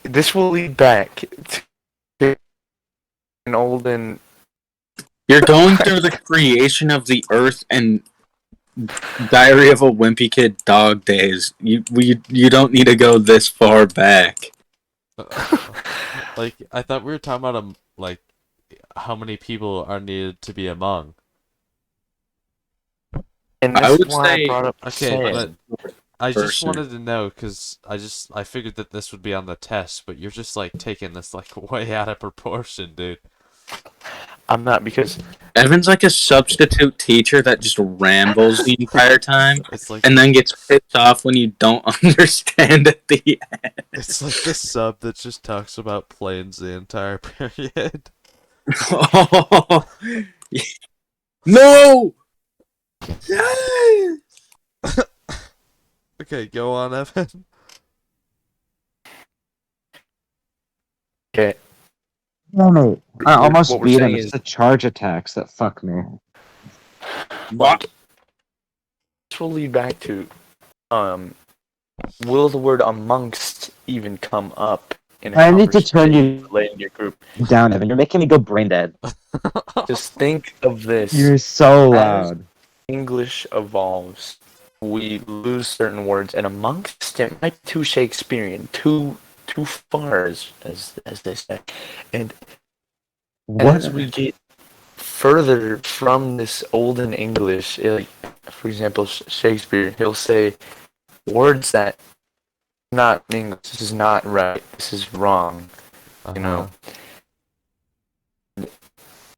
This will lead back to an olden. You're going through the creation of the Earth and Diary of a Wimpy Kid dog days. You don't need to go this far back. Like, I thought we were talking about like how many people are needed to be among. And I this would is why say- I brought up Okay, sand. but I just person. wanted to know because I figured that this would be on the test, but you're just like taking this like way out of proportion, dude. I'm not, because Evan's like a substitute teacher that just rambles the entire time It's like and then gets pissed off when you don't understand at the end. it's like the sub that just talks about planes the entire period. Oh, no! Yes! Okay, go on, Evan. okay, No. I almost what we're beat him. saying It's is, the charge attacks that fuck me. What? this will lead back to, will the word amongst even come up in a I need to turn conversation you relating to your group? down, Evan. You're making me go brain dead. Just think of this. You're so loud. English evolves, we lose certain words, and amongst it might be too Shakespearean, too far, as they say. And What? as we get further from this olden English, like, for example, Shakespeare, he'll say words that not English. This is not right. This is wrong. You know.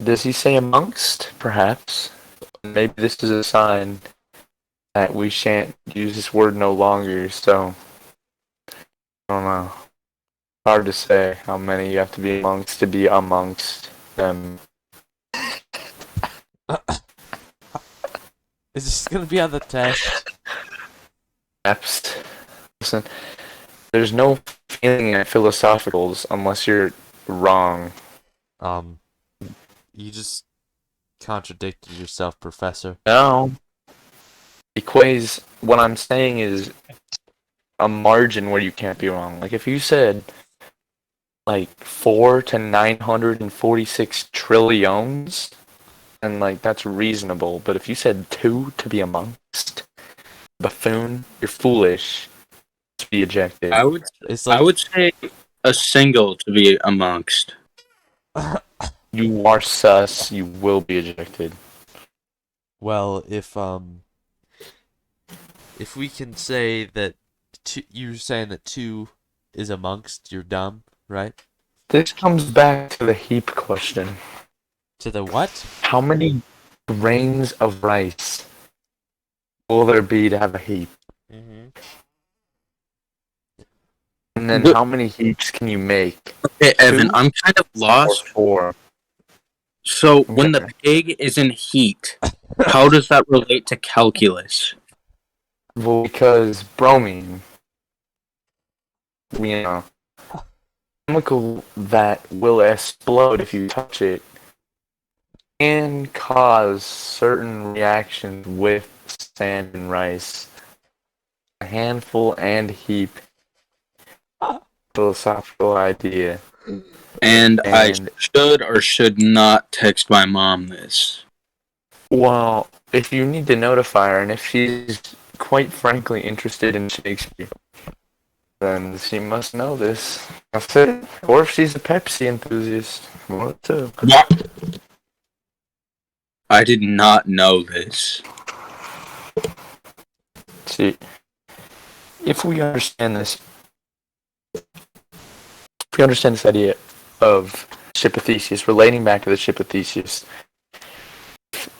Does he say amongst? Perhaps. Maybe this is a sign that we shan't use this word no longer. So I don't know. Hard to say how many you have to be amongst to be amongst them. Is this gonna be on the test? Perhaps. Listen, there's no feeling at philosophicals unless you're wrong. You just contradicted yourself, Professor. No. Equays, what I'm saying is a margin where you can't be wrong. Like, if you said, like, 4 to 946 trillions, and, like, that's reasonable. But if you said 2 to be amongst, buffoon, you're foolish to be ejected. I would It's like I would say a single to be amongst. You are sus, you will be ejected. well, if we can say that you're saying that 2 is amongst, you're dumb, right? This comes back to the heap question. To the what? How many grains of rice will there be to have a heap? Mm-hmm. And then But- how many heaps can you make? Okay, Evan, I'm kind of Or lost. 4? So when the Okay. pig is in heat, how does that relate to calculus? Well, because bromine, you know, chemical that will explode if you touch it, can cause certain reactions with sand and rice. A handful and heap. Philosophical idea. And I And- should or should not text my mom this. Well, if you need to notify her, and if she's quite frankly interested in Shakespeare, then she must know this. That's it. Or if she's a Pepsi enthusiast, one of the two. What? I did not know this. See, if we understand this idea of ship of Theseus, relating back to the ship of Theseus,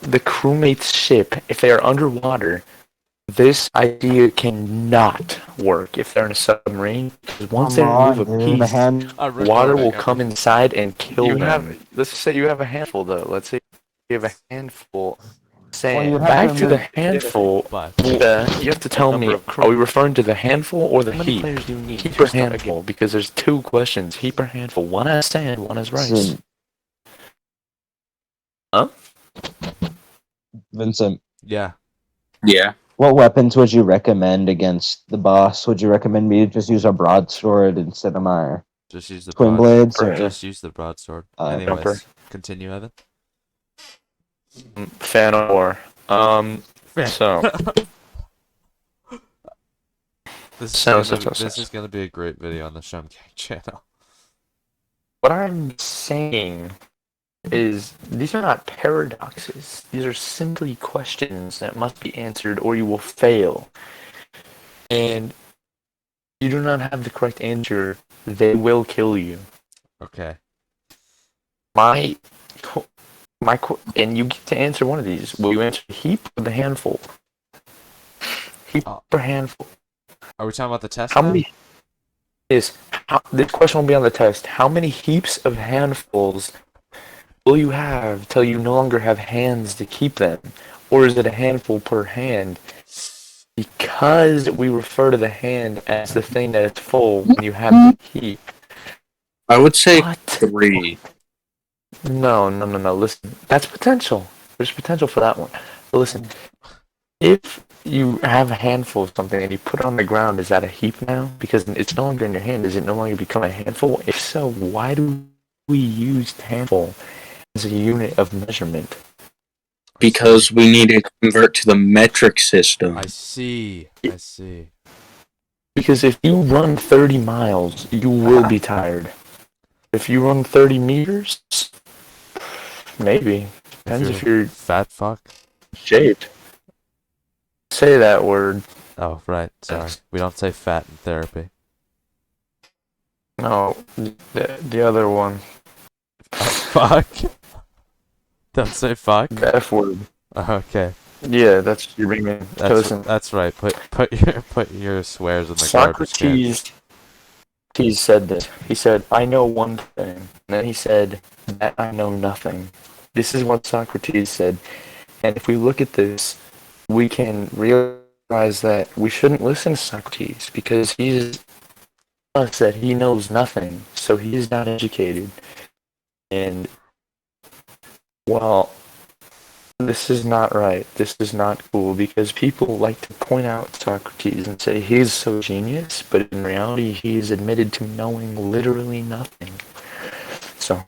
the crewmate's ship, if they are underwater, this idea cannot work if they're in a submarine, because once they remove a the piece, hand. water will come inside and kill them. Let's say you have a handful, though. Let's say you have a handful. Saying you have back to to the remove- handful. But You have to tell me, are we referring to the handful or the heap? players do you need? Heap or handful? Because there's two questions. Heap or handful? One has sand, one has rice. Vincent. Huh? Vincent, yeah, Yeah. What weapons would you recommend against the boss? Would you recommend me just use a broadsword instead of my Just use the twin blades? Or Just use the broadsword. Jumper. Anyways, continue, Evan. Fan of War. So This is gonna be a great video on the Shum Gang channel. what I'm saying is these are not paradoxes. These are simply questions that must be answered or you will fail. And you do not have the correct answer, they will kill you. Okay. And you get to answer one of these. Will you answer the heap or the handful? Heap or handful? Are we talking about the test How now? many? This question will be on the test. How many heaps of handfuls will you have till you no longer have hands to keep them? Or is it a handful per hand? Because we refer to the hand as the thing that is full when you have the heap. I would say What? 3. No. Listen, that's potential. There's potential for that one. But listen, if you have a handful of something and you put it on the ground, is that a heap now? Because it's no longer in your hand. Does it no longer become a handful? If so, why do we use handful as a unit of measurement? Because we need to convert to the metric system. I see. Because if you run 30 miles, you will be tired. If you run 30 meters, maybe. Depends if you're fat fuck. shaped. Say that word. Oh, right. Sorry. We don't say fat in therapy. No, the other one. Fuck. Don't say fuck. The F word. Okay. Yeah, that's you're bringing. Listen, That's right. Put your swears in the garbage can. Socrates said this. He said, "I know one thing," and then he said, "That I know nothing." This is what Socrates said, and if we look at this, we can realize that we shouldn't listen to Socrates because he's us that he knows nothing, so he is not educated, and well. This is not right. This is not cool because people like to point out Socrates and say he's so genius, but in reality he is admitted to knowing literally nothing. So,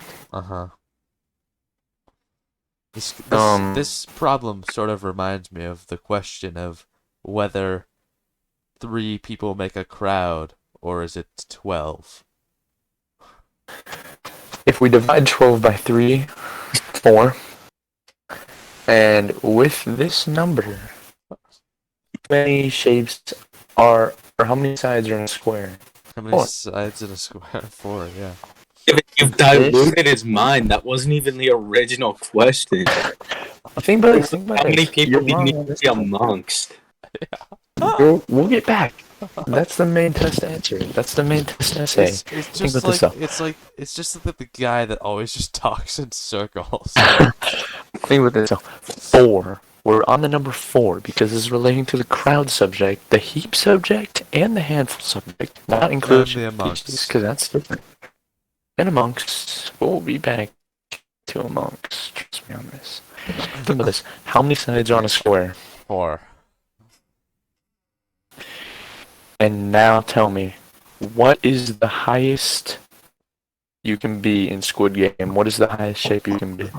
This problem sort of reminds me of the question of whether 3 people make a crowd or is it 12? if we divide 12 by 3, 4, and with this number, how many shapes or how many sides are in a square? How many 4. sides in a square? 4, yeah. You've diluted his mind. That wasn't even the original question. Think about this. How many people do you need to be amongst? We'll get back. That's the main test answer. That's the main test essay. It's just like the guy that always just talks in circles. Think about this. 4. We're on the number 4 because it's relating to the crowd subject, the heap subject, and the handful subject. Not including the amongst. because that's different. And amongst. We'll be back to amongst. Trust me on this. Think about this. How many sides are on a square? 4. And now tell me, what is the highest you can be in Squid Game? What is the highest shape you can be?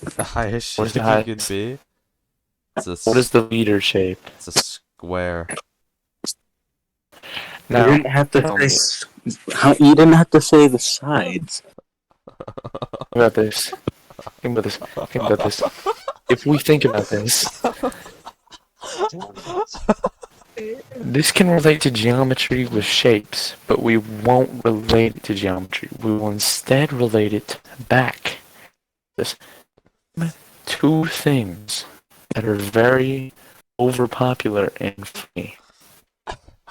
The highest What is shape the you can be? What is the leader shape? It's a square. Now, you didn't have to tell me. say. You didn't have to say the sides. Think about this. Think about this. Think about this. If we think about this, this can relate to geometry with shapes, but we won't relate it to geometry. We will instead relate it back. There's 2 things that are very overpopular and funny.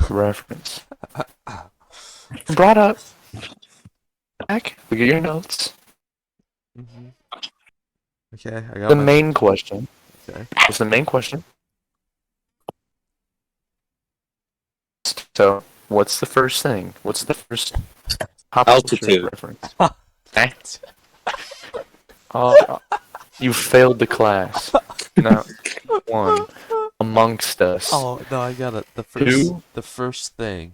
Reference. Brought up. Back. Look at your notes. Okay, I got The my... main question. Okay. What's the main question? So, what's the first thing? What's the first pop culture Altitude. reference? You failed the class. Now, 1, Amongst Us. Oh no, I got it. Who? The first thing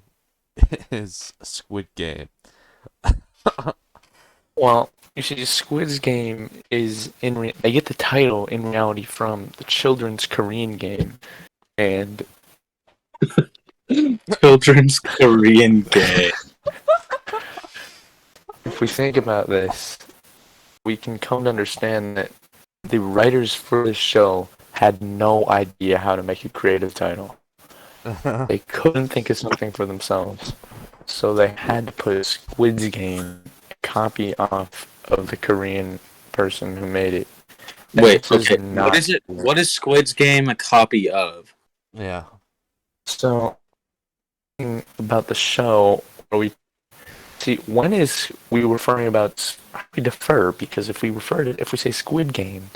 is Squid Game. Well, you see, Squid's Game is they get the title in reality from the children's Korean game, and Children's Korean game. if we think about this, we can come to understand that the writers for this show had no idea how to make a creative title. They couldn't think of something for themselves, so they had to put Squid's Game, a copy off of the Korean person who made it. And Wait, this is okay. not- What is it? What is Squid's Game a copy of? Yeah. So, about the show, where we see when is we referring about? We defer because if we say Squid Game,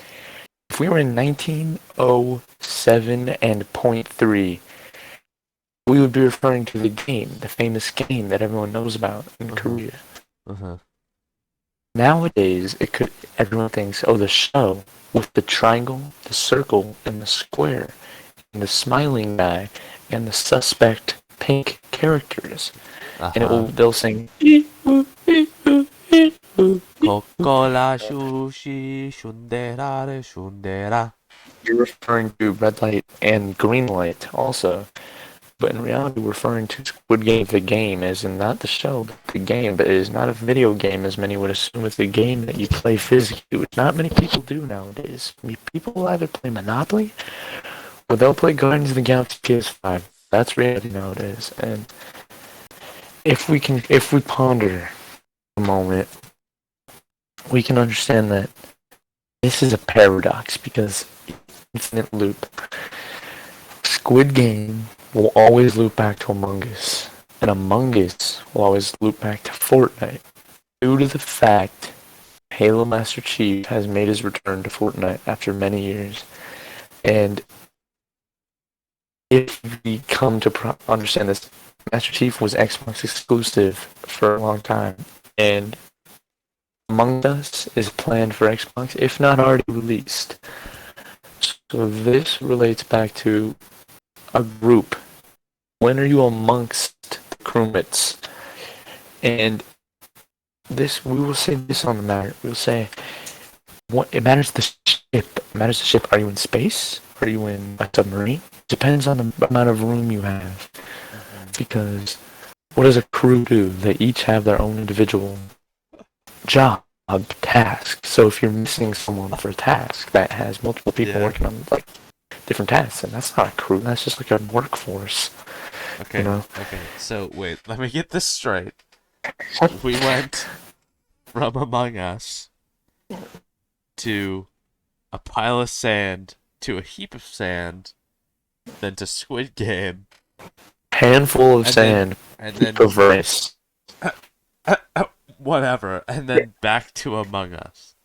if we were in 1907 and .3, we would be referring to the game, the famous game that everyone knows about in Korea. Uh-huh. Nowadays, everyone thinks, oh, the show with the triangle, the circle, and the square, and the smiling guy, and the suspect pink characters, and they'll sing. Coca-Cola, sushi, shundera, shundera. You're referring to red light and green light also, but in reality, we're referring to Squid Game, the game, as in not the show, but the game. But it is not a video game, as many would assume. It's a game that you play physically, which not many people do nowadays. I mean, people either play Monopoly, or they'll play Guardians of the Galaxy PS5. That's reality nowadays. And if we ponder a moment, we can understand that this is a paradox because infinite loop. Squid Game will always loop back to Among Us, and Among Us will always loop back to Fortnite, due to the fact Halo Master Chief has made his return to Fortnite after many years. And if we come to understand this, Master Chief was Xbox exclusive for a long time, and Among Us is planned for Xbox, if not already released. So this relates back to a group. When are you amongst the crewmates? And this, we will say this on the matter. We'll say, what it matters the ship. It matters the ship. Are you in space? Are you in a submarine? Depends on the amount of room you have. Because what does a crew do? They each have their own individual job, task. So if you're missing someone for a task that has multiple people working on like different tasks, and that's not a crew. That's just like a workforce. Okay. You know? Okay. So wait, let me get this straight. We went from Among Us to a pile of sand to a heap of sand, then to Squid Game, Handful of And sand, and then reverse. whatever, and then back to Among Us.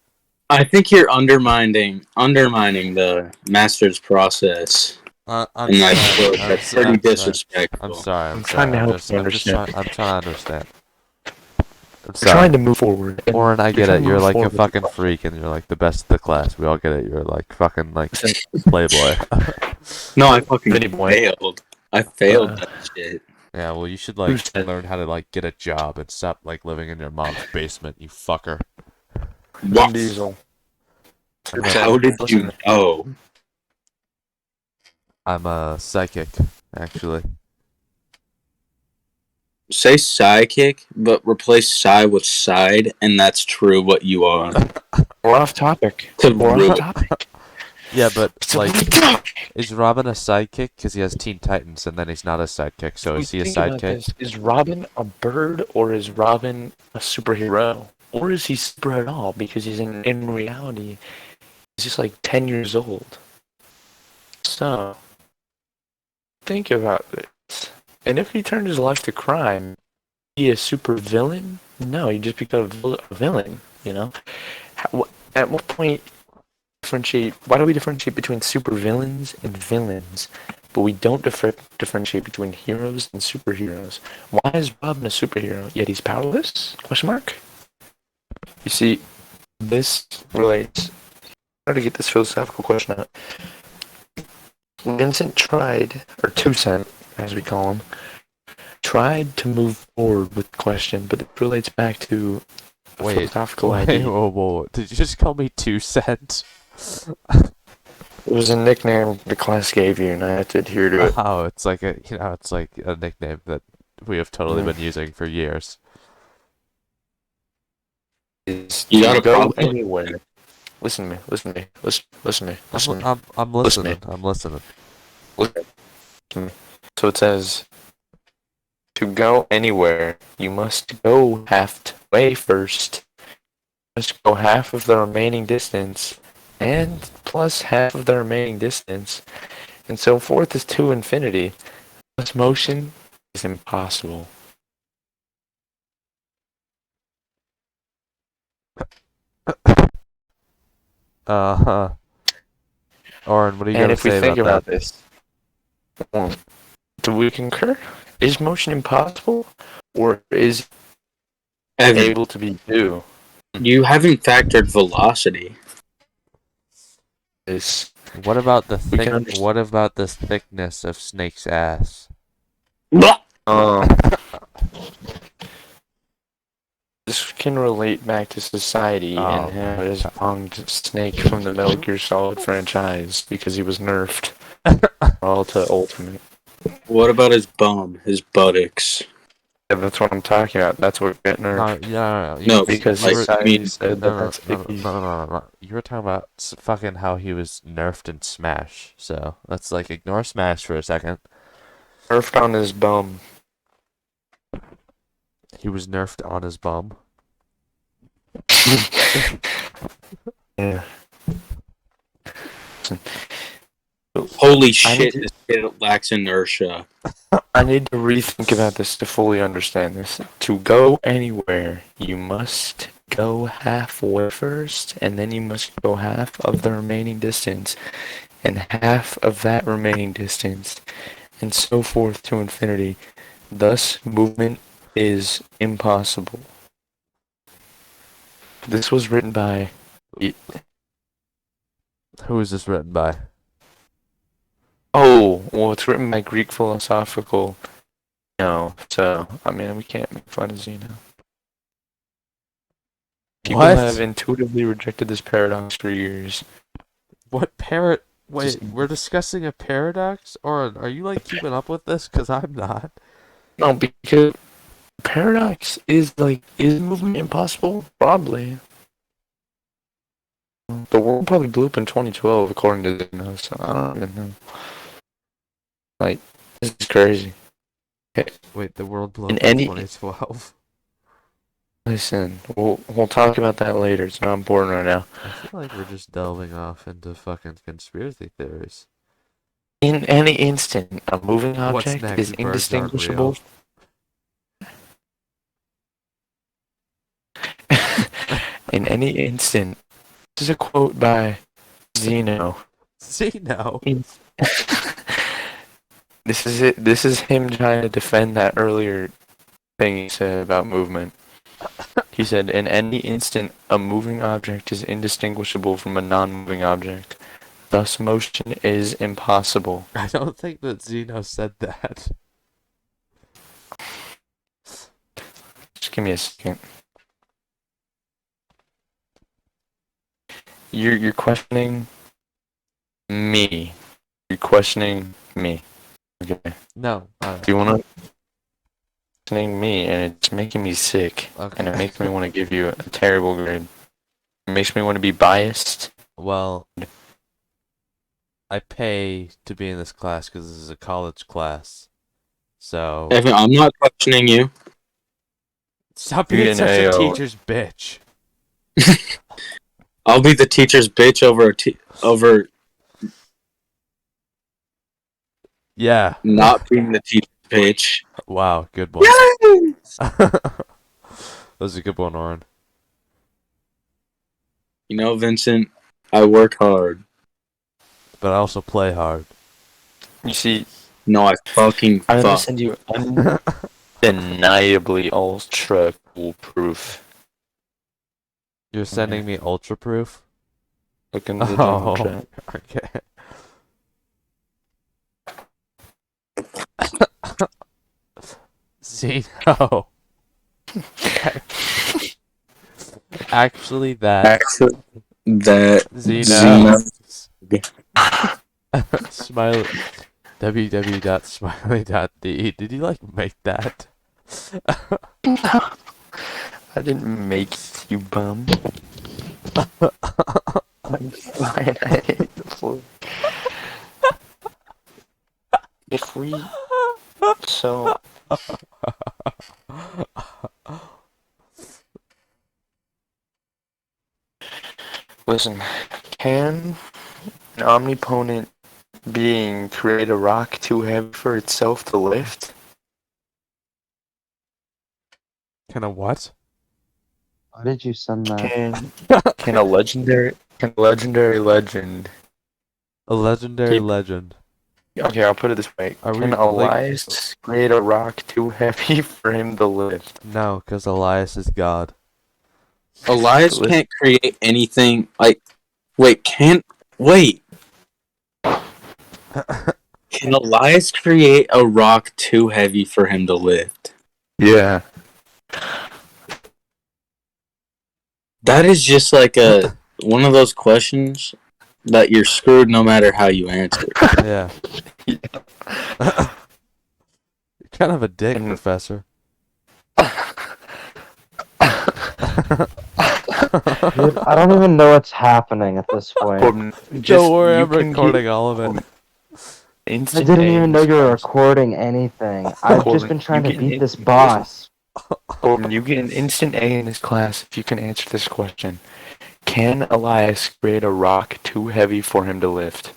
I think you're undermining the master's process. I'm And I sorry. feel I'm that's so- pretty I'm sorry. disrespectful. I'm sorry. I'm trying to help you understand. I'm trying to understand. I'm We're sorry. trying to move forward. and Oren, I we're get trying it. to You're move like a forward. fucking freak, and you're like the best of the class. We all get it. You're like fucking like Listen, playboy. No, I fucking Pretty boy. failed. I failed Uh, that shit. Yeah, well, you should Who like said- learn how to like get a job and stop like living in your mom's basement. You fucker. Vin Diesel. How did you know? I'm a psychic, actually. Say sidekick, but replace side with side, and that's true what you are. We're off topic. To We're ruin- off topic. Yeah, but So like, we talk. is Robin a sidekick? Because he has Teen Titans, and then he's not a sidekick. So is he a Think about sidekick? this. Is Robin a bird or is Robin a superhero? Or is he super at all? Because he's in reality, he's just like 10 years old. So, think about this. And if he turned his life to crime, he a super villain? No, he just become a villain, you know? At what point why do we differentiate between super villains and villains, but we don't differentiate between heroes and superheroes? Why is Robin a superhero, yet he's powerless? Question mark? You see, this relates. Try to get this philosophical question out. Vincent tried, or Two Cent, as we call him, tried to move forward with the question, but it relates back to a Wait, philosophical wait, idea. whoa. Did you just call me 2 Cent? It was a nickname the class gave you, and I had to adhere to it. Oh, it's like it's like a nickname that we have totally Yeah. been using for years. Is You to got a go problem? anywhere. Listen to me. Listen to me. Listen to me. Listen to me. I'm Listen to listening. I'm listening. Listen to me. So it says, to go anywhere, you must go halfway first. You must go half of the remaining distance, and plus half of the remaining distance, and so forth is to infinity. Thus motion is impossible. Uh-huh. Oren, what are you And gonna if we say think about about this, do we concur? Is motion impossible, or is Evan, able to be do? you haven't factored velocity. Is that? What about the we can understand. What about the thickness of Snake's ass? This can relate back to society Oh and how it has wronged Snake from the Metal Gear Solid franchise because he was nerfed all to Ultimate. What about his bum, his buttocks? Yeah, that's what I'm talking about. That's what got nerfed. No. No, Because like, society said that No. that's icky. No. You were talking about fucking how he was nerfed in Smash. So let's like ignore Smash for a second. Nerfed on his bum. He was nerfed on his bum. Yeah. Holy I shit, need this kid lacks inertia. I need to rethink about this to fully understand this. To go anywhere, you must go halfway first, and then you must go half of the remaining distance, and half of that remaining distance, and so forth to infinity. Thus, movement is impossible. This was written by. Who is this written by? Oh, well, it's written by Greek philosophical. No, so I mean we can't make fun of Zeno. People What? have intuitively rejected this paradox for years. What parrot? Wait, Just- we're discussing a paradox? Or are you like keeping up with this? Cause I'm not. No, because paradox is movement impossible? Probably. The world probably blew up in 2012, according to Zeno. So I don't even know. Like, this is crazy. Wait, the world blew In up in any- 2012. Listen, we'll talk about that later. It's not important right now. I feel like we're just delving off into fucking conspiracy theories. In any instant, a moving What's object next? is Birds aren't indistinguishable. In any instant, this is a quote by Zeno. Zeno. This is it. This is him trying to defend that earlier thing he said about movement. He said, in any instant, a moving object is indistinguishable from a non-moving object. Thus, motion is impossible. I don't think that Zeno said that. Just give me a second. You're questioning me. You're questioning me. Okay. No. Do you want to questioning me, and it's making me sick, Okay. and it makes me want to give you a terrible grade. It makes me want to be biased. Well, I pay to be in this class because this is a college class. So Evan, I'm not questioning you. stop You're being such getting a AO. teacher's bitch. I'll be the teacher's bitch over Yeah. not being the teacher's bitch. Wow. Good one. That was a good one, Oren. You know, Vincent, I work hard. But I also play hard. You see, No, I fucking I'm gonna fuck. send you undeniably ultra foolproof. You're sending me ultra proof? Look in the jungle Oh. chat. Okay. Zeno. Actually, that Actually, that Zeno. Zeno. Smiley. www.smiley.de. Did you like make that? I didn't make it, you bum. I'm fine. I hate the floor. If we so listen, can an omnipotent being create a rock too heavy for itself to lift? Kind of what? Why did you send that? Can a legendary legend? A legendary Keep- legend. Okay, I'll put it this way: Are we, can like- Elias create a rock too heavy for him to lift? No, because Elias is God. Elias can't create anything like. Wait, Can Elias create a rock too heavy for him to lift? Yeah. That is just like one of those questions that you're screwed no matter how you answer. Yeah. You're kind of a dick, And- Professor. Dude, I don't even know what's happening at this point. Corbin, Don't worry, I'm you can recording all of it. I instant didn't even know you were response. recording anything. I've just Corbin, been trying you to can beat this listen. boss. Corbin, you get an instant A in this class if you can answer this question. Can Elias create a rock too heavy for him to lift?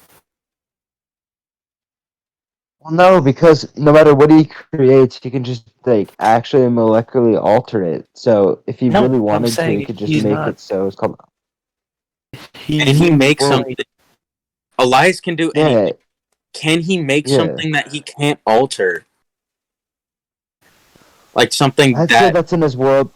Well, no, because no matter what he creates, he can just like actually molecularly alter it. So if he No, really I'm wanted to, saying he could just he's make not- it so it's called. Can he make Well, something? Elias can do Yeah, anything. Can he make Yeah. something that he can't alter? Like something I'd say that that's in his world.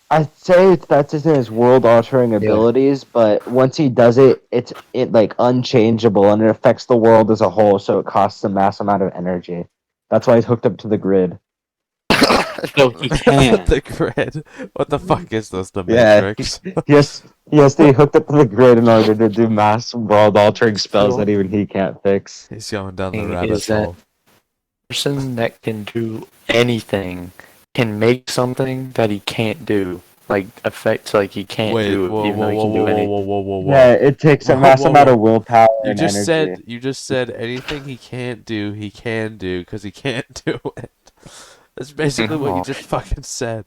I'd say that's in his world-altering abilities, but once he does it, it's like unchangeable and it affects the world as a whole. So it costs a mass amount of energy. That's why he's hooked up to the grid. so he can. The grid. What the fuck is this? The Yeah. Matrix? He has to be hooked up to the grid in order to do mass world-altering spells that even he can't fix. He's going down the Thing rabbit is that- hole. person that can do anything can make something that he can't do. Like effects like he can't Wait, do whoa, even whoa, though he whoa, can do whoa, anything. whoa, whoa, whoa, whoa. Yeah, it takes a Whoa, mass whoa, amount whoa. of willpower You and just energy. said anything he can't do, he can do, because he can't do it. That's basically what you No. just fucking said.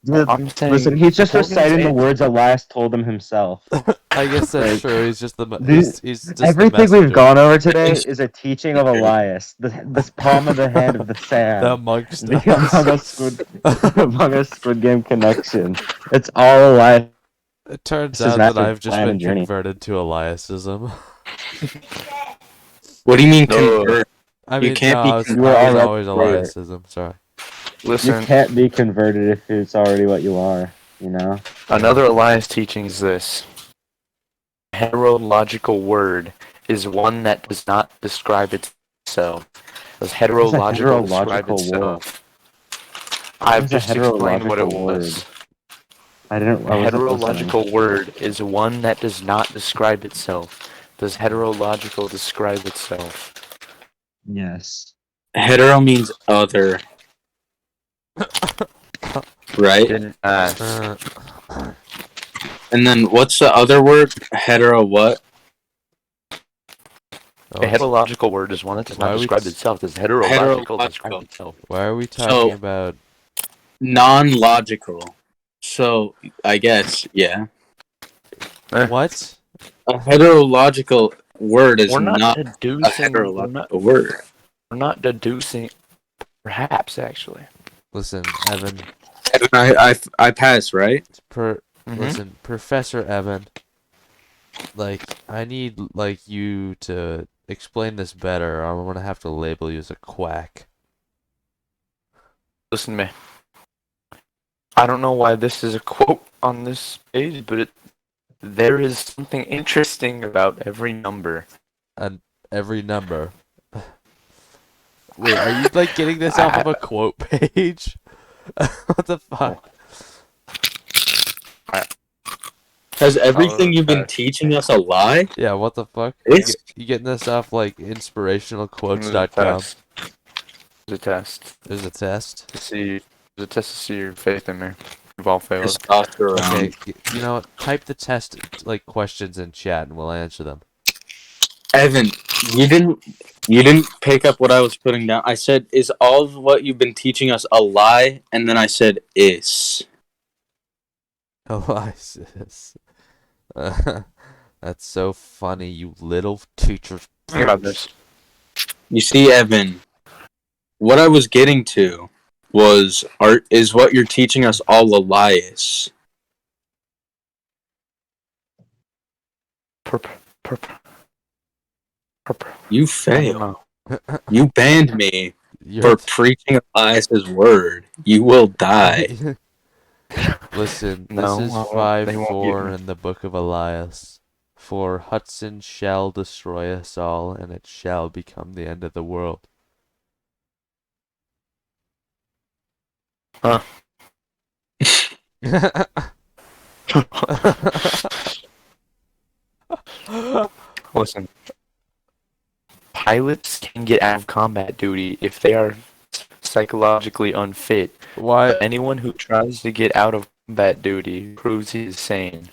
Dude, I'm saying listen, he's just the reciting the organization- words Elias told him himself. I guess that's Like, true. He's just the dude, he's just Everything the messenger. we've gone over today is a teaching of Elias. This palm of the hand of the sand. The amongst The us. Among Us Squid Game connection. It's all Elias. It turns This is out that massive I've just plan been and journey. converted to Eliasism. What do you mean No. convert? I You mean, can't no, be I was, You were I was already always there. Eliasism. Sorry. You Listen, can't be converted if it's already what you are, you know? another Elias teaching is this. Heterological word is one that does not describe itself. Does heterological describe heterological itself? I've is a just explained what it heterological was. word? I wasn't listening. Heterological word is one that does not describe itself. Does heterological describe itself? Yes. Hetero means other. Right? Didn't ask. And then what's the other word? Hetero what? Oh, A heterological word is one that does Why not are we describe t- itself. Does heterological Heterological. describe itself? why are we talking So- about? Non-logical. So I guess, yeah. What? A heterological word is We're not, not a deducing. heterological word. We're not deducing. Perhaps actually. Listen, Evan. I pass, right? Listen, Professor Evan. Like, I need you to explain this better, or I'm gonna have to label you as a quack. Listen to me. I don't know why this is a quote on this page, but there is something interesting about every number. And every number. Wait, are you like getting this off of a quote page? What the fuck? Has everything you've been Okay. teaching us a lie? Yeah, what the fuck? It's You getting this off like There's a inspirationalquotes.com? test. There's a test There's a test. to see. There's a test to see your faith in me. You've all failed. testosterone. Okay, you know what? Type the test like questions in chat and we'll answer them. Evan, you didn't pick up what I was putting down. I said, "Is all of what you've been teaching us a lie?" And then I said, "Is." Elias. That's so funny, you little teacher. Think about this. You see, Evan, what I was getting to was art is what you're teaching us all Elias. Perp. You I failed. don't know. You banned me You're for preaching Elias's word. You will die. Listen, No, this is I won't. They won't 5:4 get me. in the Book of Elias. For Hudson shall destroy us all, and it shall become the end of the world. Huh. Listen. Pilots can get out of combat duty if they are psychologically unfit. Why? But anyone who tries to get out of combat duty proves he is sane.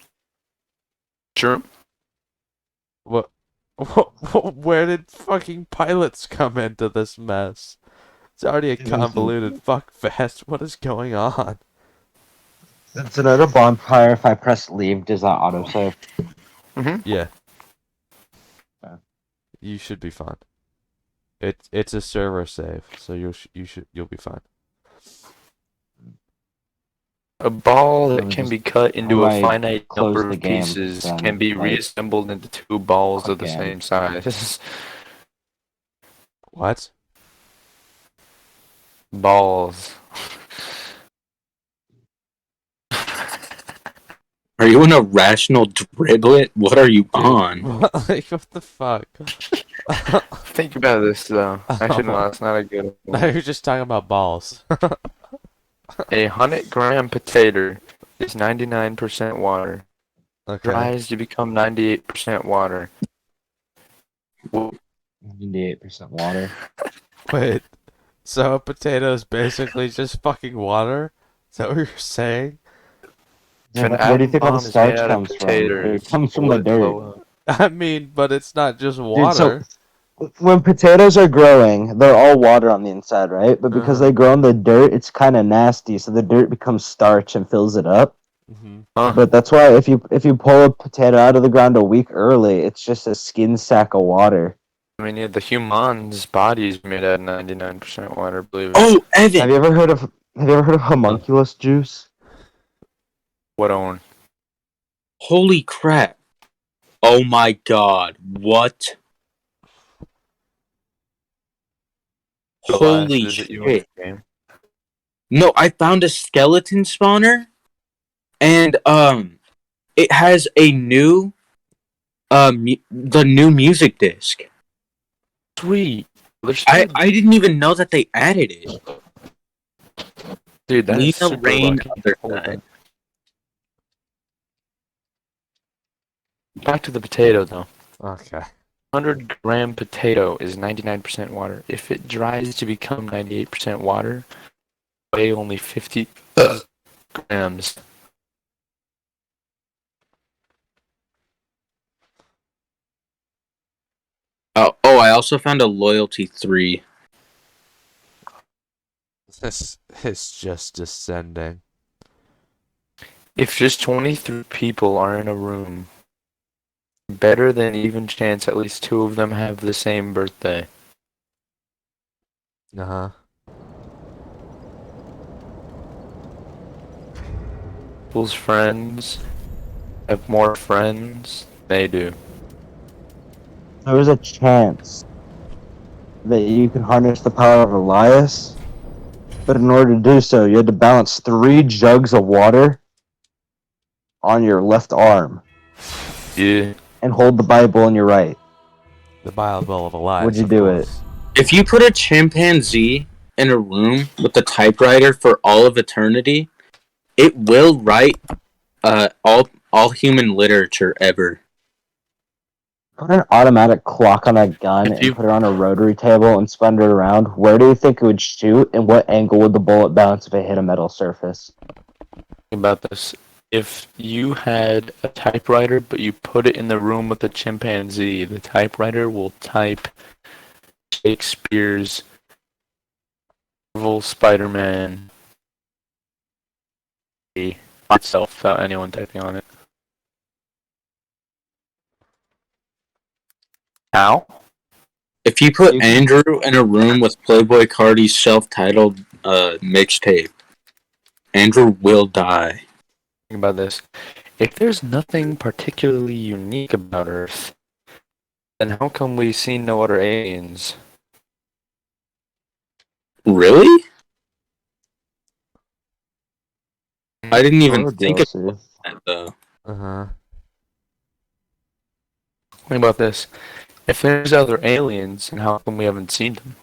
True. What? Where did fucking pilots come into this mess? It's already a convoluted fuck fest. What is going on? It's another bonfire. If I press leave, does that autosave? Yeah. Yeah. You should be fine. It's a server save, so you'll be fine. A ball that Let me can just- be cut into how a do I finite close number the of game pieces then? can be Like, reassembled into two balls of the again. same size. What? Balls. Are you an irrational driblet? What are you on? Like, what the fuck? Think about this though. Actually, no, that's not a good Now one. you're just talking about balls. A 100-gram potato is 99% water. Okay. Dries to become 98% water. Well, 98% water. Wait. So a potato is basically just fucking water? Is that what you're saying? if an Where do you think all the atom bomb is made starch out of comes from? potatoes, It comes from will the it dirt. blow up? I mean, but it's not just Dude, water. so when potatoes are growing, they're all water on the inside, right? But because Uh-huh. they grow in the dirt, it's kind of nasty. So the dirt becomes starch and fills it up. Hmm. Huh? But that's why if you pull a potato out of the ground a week early, it's just a skin sack of water. I mean, yeah, the human's body is made out of 99% water, believe it. Oh, Have Evan! you ever heard of homunculus juice? What on? Holy crap! Oh my god! What? Holy Is it you in shit! the game? No, I found a skeleton spawner, and it has a new the new music disc. Sweet. There's I didn't even know that they added it. dude, that's Lena super Rain lucky. other Hold side. on. Back to the potato though. Okay. 100-gram potato is 99% water. If it dries to become 98% water, weigh only 50 grams. Oh, I also found a loyalty 3. This is just descending. If just 23 people are in a room, better than even chance at least 2 of them have the same birthday. Uh-huh. People's friends have more friends than they do. There was a chance that you could harness the power of Elias, but in order to do so, you had to balance 3 jugs of water on your left arm Yeah. and hold the Bible in your right. The Bible of Elias. Would you of do course. If you put a chimpanzee in a room with a typewriter for all of eternity, it will write all human literature ever. Put an automatic clock on a gun If and you put it on a rotary table and spun it around. Where do you think it would shoot, and what angle would the bullet bounce if it hit a metal surface? think about this, if you had a typewriter but you put it in the room with the chimpanzee, the typewriter will type Shakespeare's Marvel Spider-Man itself without anyone typing on it. How? If you put Andrew in a room with Playboy Cardi's self-titled mixtape, Andrew will die. Think about this. If there's nothing particularly unique about Earth, then how come we see no other aliens? Really? I didn't even Or think of DLC. that though. Uh-huh. Think about this. If there's other aliens, then how come we haven't seen them?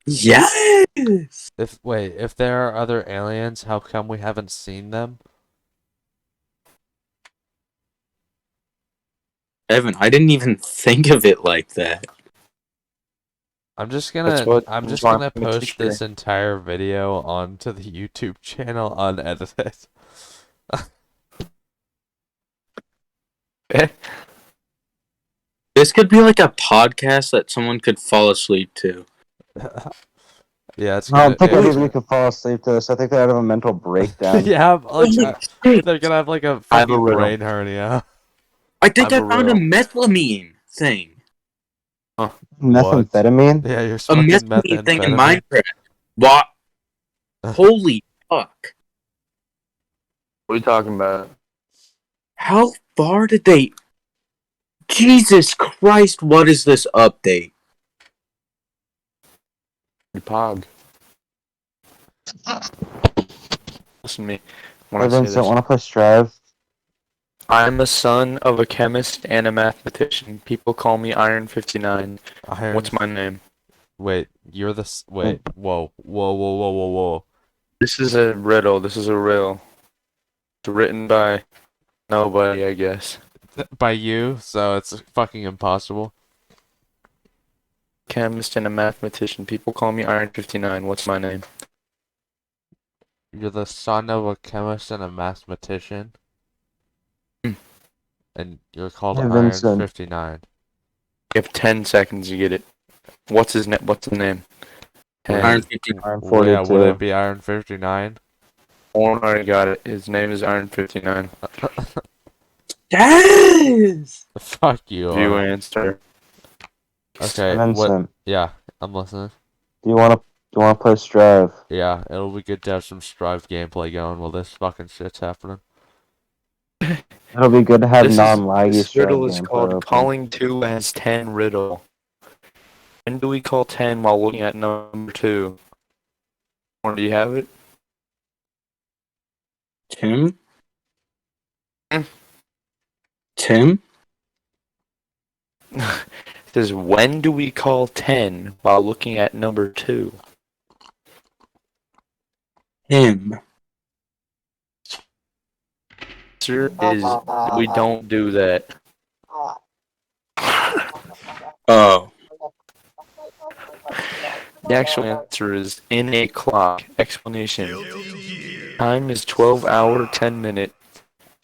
Yes. If there are other aliens, how come we haven't seen them? Evan, I didn't even think of it like that. I'm just That's gonna what I'm just I'm gonna a post teacher. this entire video onto the YouTube channel unedited. Eh? This could be like a podcast that someone could fall asleep to. Yeah, it's I don't think gonna. anybody could fall asleep to this. I think they have a mental breakdown. Yeah, they're gonna have like a I have a fucking riddle. brain hernia. I think I I'm a found a real- methylamine thing. Methamphetamine? Yeah, you're A smoking methylamine thing in methamphetamine. Minecraft. What? Holy fuck. What are you talking about? How far did they... Jesus Christ, what is this update? Pog. Listen to me when Hey I say Vincent, this. want to play Strive? I'm a son of a chemist and a mathematician. People call me Iron 59. Iron. What's my name? Wait, you're the. Wait, whoa, whoa, whoa, whoa, whoa, whoa. This is a riddle. This is a riddle. It's written by nobody, I guess. By you, so it's fucking impossible. Chemist and a mathematician. People call me Iron 59. What's my name? You're the son of a chemist and a mathematician. Hmm. And you're called Hey, Iron Vincent. 59. You have 10 seconds to get it. What's his name? What's his name? Iron 10. 59. I'm Well, yeah, would 42. it be Iron 59? Warren already got it. His name is Iron 59. Yes! Fuck you. If you answer. Okay, what? Vincent, Yeah, I'm listening. do you want to play Strive? Yeah, it'll be good to have some Strive gameplay going while this fucking shit's happening. It'll be good to have This non-laggy Strive riddle is gameplay called open. Calling 2 as 10 riddle. When do we call 10 while looking at number 2? Or do you have it? Tim? Hmm? Tim? It says, when do we call 10 while looking at number 2? Him. Answer is, we don't do that. Oh. The actual answer is in a clock. Explanation. Time is 12 hour 10 minute.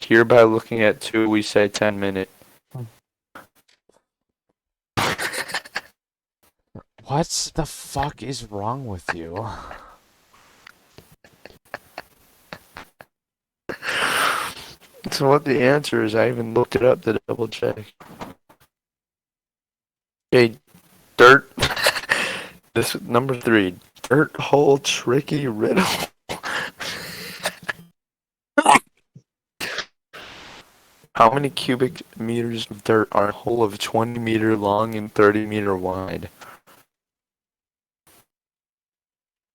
Here by looking at 2 we say 10 minute. What the fuck is wrong with you? That's what the answer is. I even looked it up to double check. Okay, dirt. This number 3. Dirt hole tricky riddle. How many cubic meters of dirt are a hole of 20 meter long and 30 meter wide?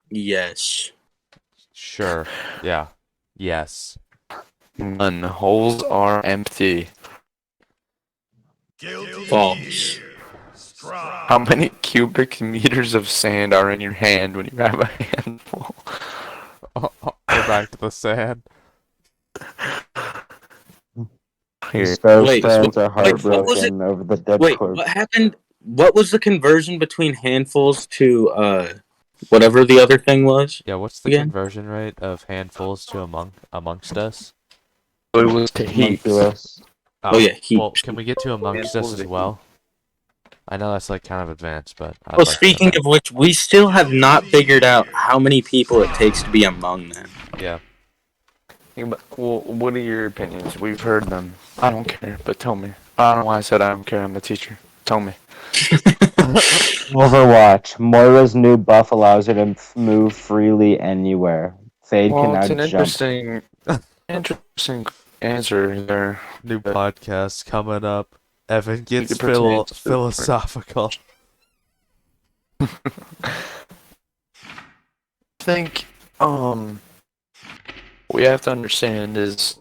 Yes. Sure. Yeah. Yes. None. Holes are empty. False. How many cubic meters of sand are in your hand when you have a handful? We're back to the sand. Here. Stove Wait, fans so, are like, what was it? heartbroken over the dead Wait, corpse. what happened? What was the conversion between handfuls to whatever the other thing was? Yeah, what's the Again? conversion rate of handfuls to amongst us? It was to heaps. Homunculus. Oh, yeah, Well, heaps. can we get to amongst us as well? I know that's like kind of advanced, but I'd Well, like to speaking know of which, we still have not figured out how many people it takes to be among them. that. Yeah. Well, what are your opinions? We've heard them. I don't care, but tell me. I don't know why I said I don't care. I'm the teacher. Tell me. Overwatch. Moira's new buff allows her to move freely anywhere. Fade Well, can now it's an jump. interesting answer there. New podcast coming up. Evan gets could pertain to- philosophical. I think what we have to understand is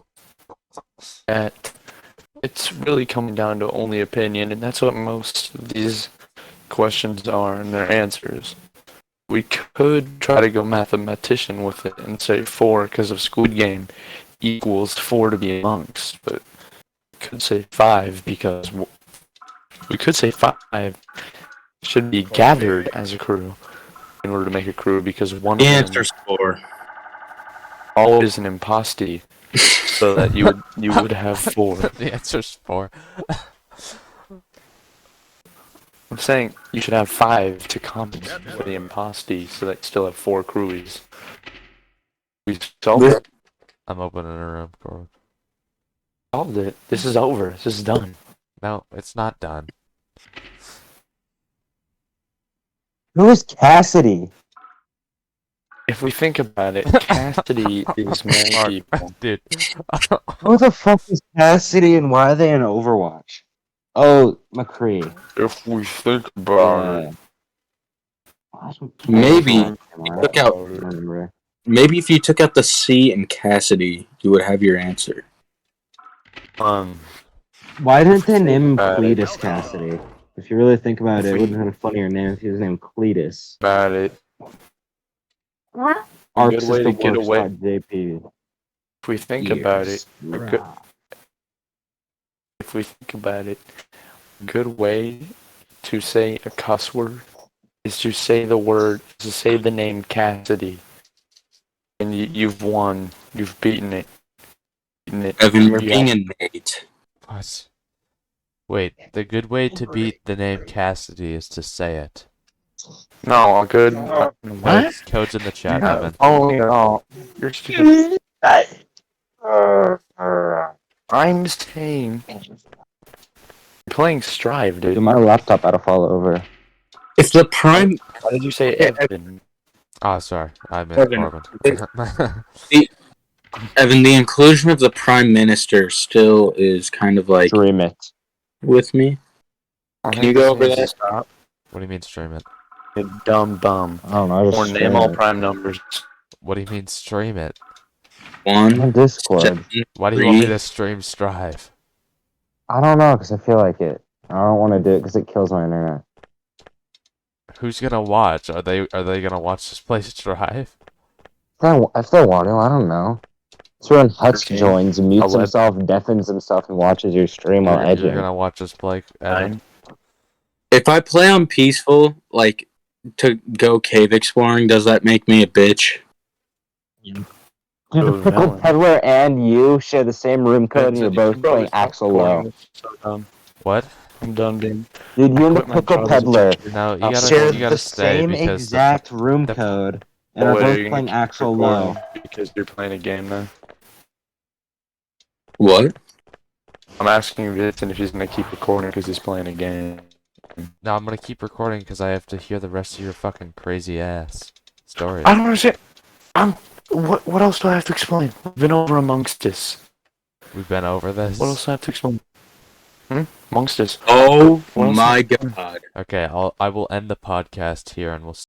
that it's really coming down to only opinion, and that's what most of these questions are and their answers. We could try to go mathematician with it and say 4 because of Squid Game equals 4 to be amongst, but we could say 5 because we could say 5 should be gathered as a crew in order to make a crew because one The of them answer's 4. always an impostee, so that you would have 4. The answer's 4. I'm saying you should have 5 to compensate for the impostee, so that you still have 4 crewies. We solved it. I'm opening a room, Corbin. Solved it. This is over. This is done. No, it's not done. Who is Cassidy? If we think about it, Cassidy is many Mark, people. dude. Who the fuck is Cassidy and why are they in Overwatch? Oh, McCree. If we think about it, Maybe took out. Remember. Maybe if you took out the C in Cassidy, you would have your answer. Why didn't they name him About it. Cletus Cassidy? If you really think about it, it would have been a funnier name if he was named Cletus. about it. Arc Good way to get System away. Works JP. If we think about it, a good, if we think about it, a good way to say a cuss word is to say the name Cassidy, and you've won. You've beaten it. Evan, you're You being have- innate. What? Wait, the good way to beat the name Cassidy is to say it. No, a good. Codes in the chat, Evan. Oh no, you're stupid. I'm saying. You're playing Strive, Dude, dude. my laptop had to fall over. If the prime, Why did you say Evan? Oh, sorry. I meant Evan, Corbin. Evan, the inclusion of the prime minister still is kind of like Dream it. with me. Can you go over that? Stop. What do you mean stream it? You dumb bum. I don't know. I Or just name all prime numbers. What do you mean stream it? One, on Discord. 7, Why do you want me 3. to stream Strive? I don't know because I feel like it. I don't want to do it because it kills my internet. Who's gonna watch? Are they gonna watch this play Strive? If they want to, I don't know. So when Hutch Okay. joins, mutes 11. himself, deafens himself, and watches your stream while You're edging. gonna watch us play Evan? 9. If I play on peaceful, like to go cave exploring, does that make me a bitch? Dude, Oh, the Pickle Valen. Peddler and you share the same room code, and you're both Bro, playing stop Axel recording. Low. This is so dumb. What? I'm done being. Dude, you and the Quit my Pickle job as a Peddler teacher. No, you I'll gotta share you gotta the stay same because exact room the- code, and are Boy, both you can playing keep Axel recording Low. because you're playing a game now. What? I'm asking Vincent if he's gonna keep recording because he's playing a game. No, I'm gonna keep recording because I have to hear the rest of your fucking crazy ass story. I don't understand. What else do I have to explain? We've been over amongst us. We've been over this. What else do I have to explain? Amongst us. Oh What else my is- god. Okay, I will end the podcast here and we'll